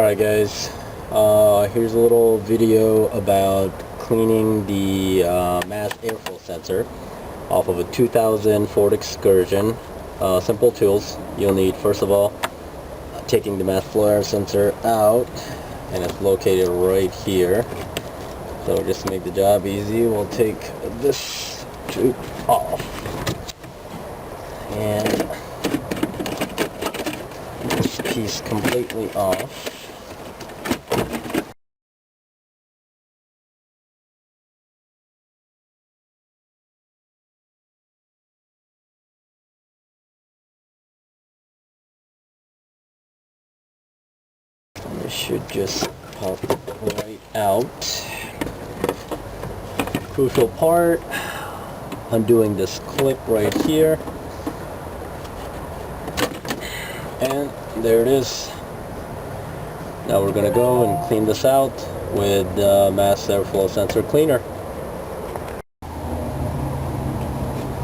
Alright guys, here's a little video about cleaning the mass airflow sensor off of a 2000 Ford Excursion. Simple tools you'll need: first of all, taking the mass flow air sensor out, and it's located right here. So just to make the job easy, we'll take this tube off and this piece completely off. This should just pop right out. Crucial part, undoing this clip right here, and there it is. Now we're gonna go and clean this out with mass airflow sensor cleaner.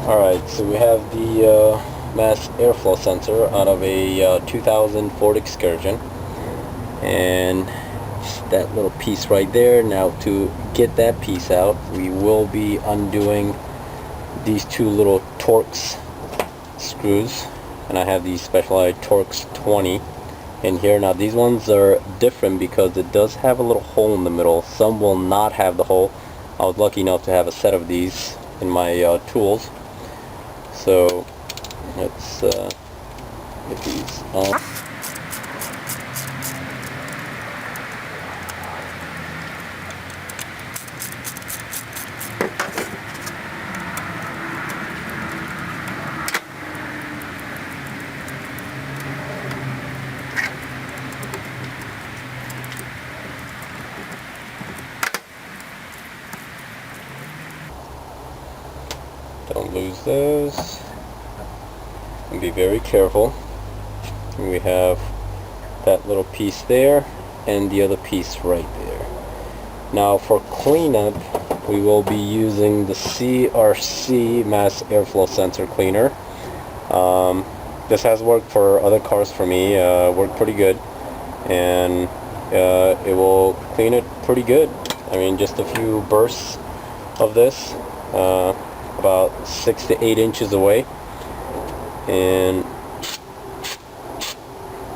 Alright, so we have the mass airflow sensor out of a 2000 Ford Excursion, and that little piece right there. Now to get that piece out, we will be undoing these two little Torx screws, and I have these Specialized Torx 20 in here. Now these ones are different because it does have a little hole in the middle. Some will not have the hole. I was lucky enough to have a set of these in my tools. So let's get these on. Don't lose those, and be very careful. And we have that little piece there and the other piece right there. Now for cleanup, we will be using the CRC mass airflow sensor cleaner. This has worked for other cars for me, worked pretty good, and it will clean it pretty good. I mean, just a few bursts of this, about 6 to 8 inches away, and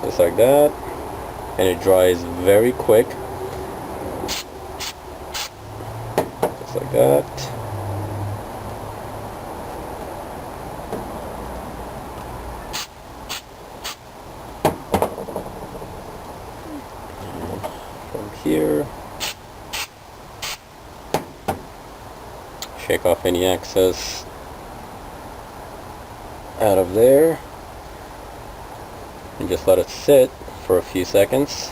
just like that, and it dries very quick, just like that. From here, shake off any excess out of there and just let it sit for a few seconds.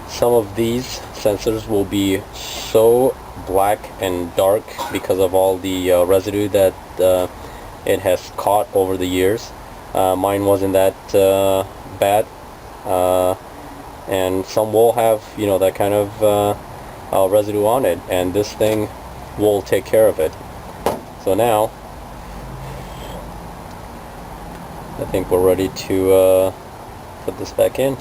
Some of these sensors will be so black and dark because of all the residue that it has caught over the years. Mine wasn't that bad. And some will have, you know, that kind of residue on it, and this thing will take care of it. So now I think we're ready to put this back in.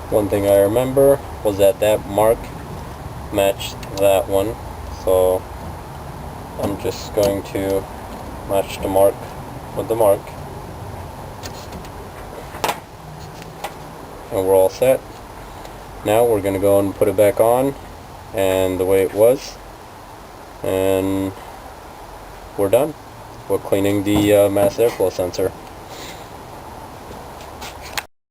One thing I remember was that that mark matched that one, so I'm just going to match the mark with the mark, and we're all set. Now we're going to go and put it back on and the way it was, and we're done. We're cleaning the mass airflow sensor.